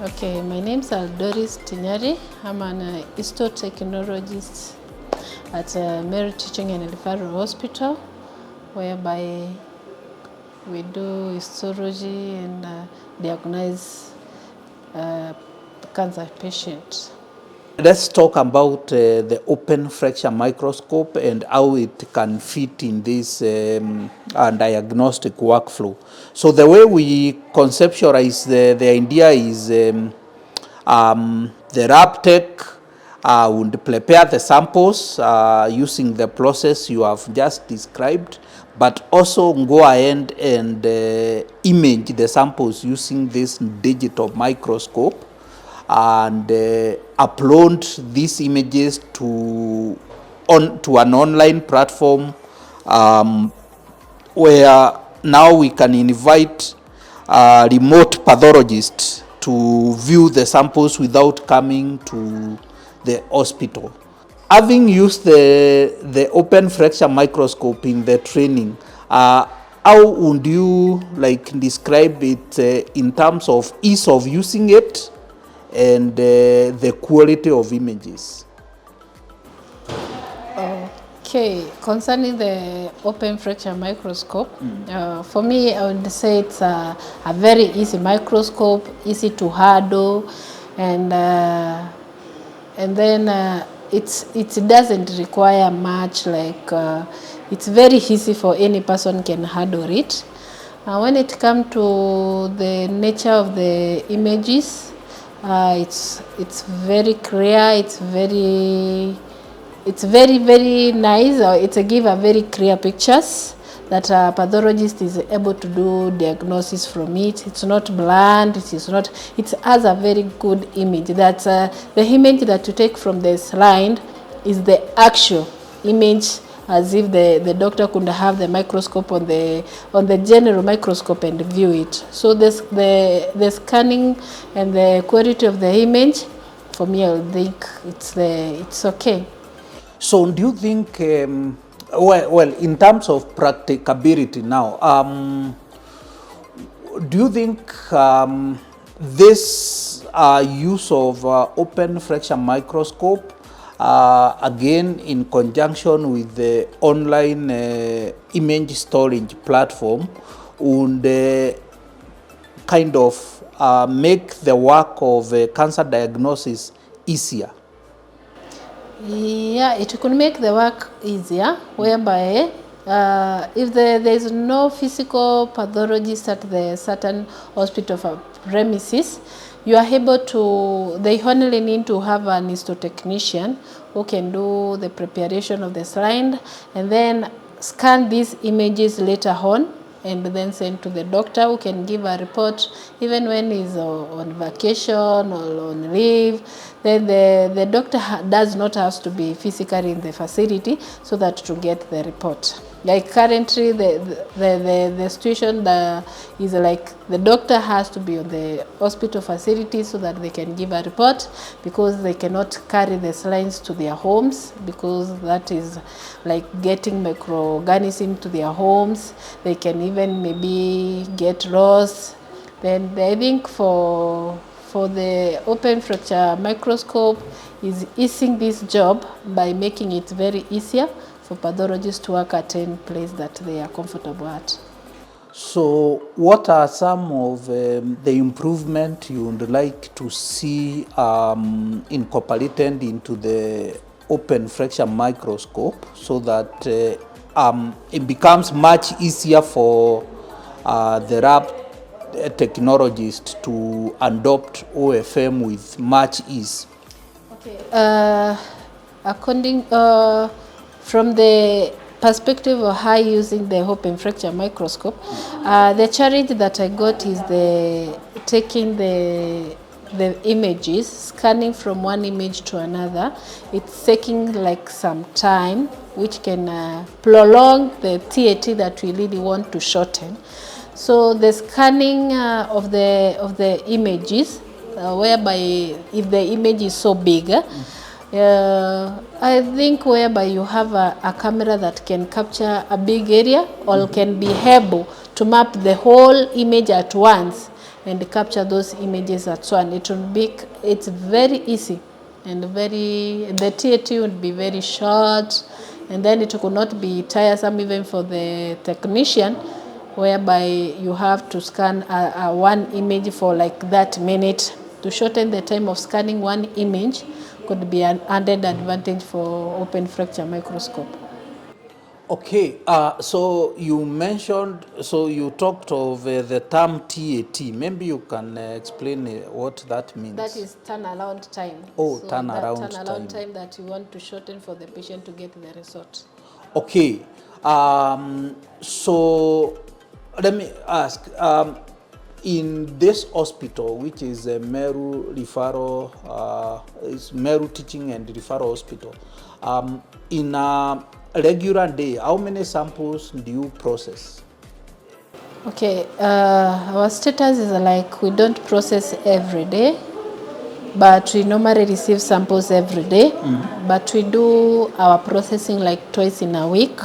Okay, my name is Doris Ntinyari. I'm an histotechnologist at Meru Teaching and Referral Hospital, whereby we do histology and diagnose cancer patients. Let's talk about the open fracture microscope and how it can fit in this diagnostic workflow. So the way we conceptualize the idea is the lab tech would prepare the samples using the process you have just described, but also go ahead and image the samples using this digital microscope and upload these images to an online platform where now we can invite remote pathologists to view the samples without coming to the hospital. Having used the open fracture microscope in the training, how would you describe it in terms of ease of using it and the quality of images? Okay, concerning the open fracture microscope, for me, I would say it's a very easy microscope, easy to handle, and then it doesn't require much. It's very easy for any person can handle it. When it comes to the nature of the images, it's very clear. It's very nice. It give a very clear pictures that a pathologist is able to do diagnosis from it. It's not bland. It has a very good image. That the image that you take from the slide is the actual image, as if the doctor could have the microscope on the general microscope and view it. So the scanning and the quality of the image, for me, I would think it's okay. So do you think, well, in terms of practicability now, do you think this use of open fracture microscope, again in conjunction with the online image storage platform, would kind of make the work of cancer diagnosis easier? Yeah, it could make the work easier, whereby if there is no physical pathologist at the certain hospital premises, you are able to, they only need to have an histotechnician who can do the preparation of the slide and then scan these images later on and then send to the doctor, who can give a report even when he's on vacation or on leave. Then the doctor does not have to be physically in the facility so that to get the report. Like currently, the situation is like the doctor has to be on the hospital facility so that they can give a report, because they cannot carry the slides to their homes, because that is like getting microorganisms to their homes. They can even maybe get lost. Then I think for the open fracture microscope is easing this job by making it very easier for pathologists to work at any place that they are comfortable at. So what are some of the improvement you would like to see incorporated into the open fracture microscope so that it becomes much easier for the lab technologist to adopt OFM with much ease? Okay. According from the perspective of how using the open fracture microscope, the challenge that I got is taking the images, scanning from one image to another. It's taking like some time, which can prolong the TAT that we really want to shorten. So the scanning of the images, whereby if the image is so big, I think whereby you have a camera that can capture a big area or can be able to map the whole image at once and capture those images at once. It's very easy and the TAT would be very short, and then it could not be tiresome even for the technician, whereby you have to scan one image for like that minute. To shorten the time of scanning one image could be an added advantage for open fracture microscope. Okay, so you talked of the term TAT. Maybe you can explain what that means. That is turnaround time. Oh, so turnaround that time. time that you want to shorten for the patient to get the result. Okay, so let me ask, in this hospital, which is a Meru is Meru Teaching and Referral Hospital, in a regular day, how many samples do you process? Okay, our status is like we don't process every day, but we normally receive samples every day. But we do our processing like twice in a week.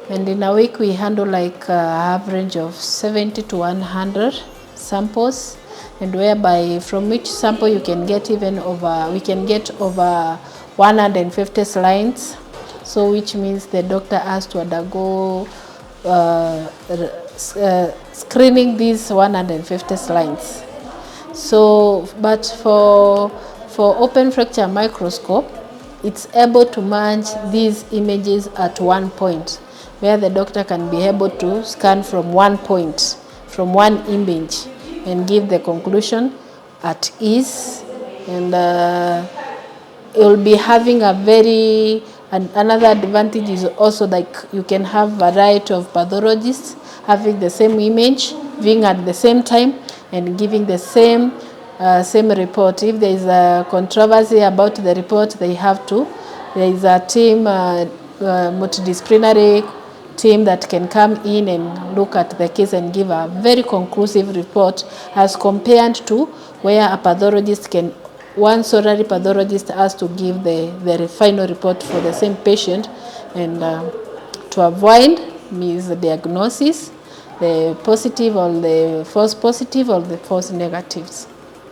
And in a week we handle like average of 70 to 100 samples, and whereby from each sample you can get we can get over 150 lines. So which means the doctor has to undergo screening these 150 lines. So, but for open fracture microscope, it's able to merge these images at one point, where the doctor can be able to scan from one point, from one image, and give the conclusion at ease. And you'll be having another advantage is also like you can have variety of pathologists having the same image, viewing at the same time, and giving the same report. If there is a controversy about the report, there is a team, multidisciplinary team that can come in and look at the case and give a very conclusive report, as compared to where a pathologist one solitary pathologist has to give the final report for the same patient, and to avoid misdiagnosis, the positive or the false positive or the false negatives.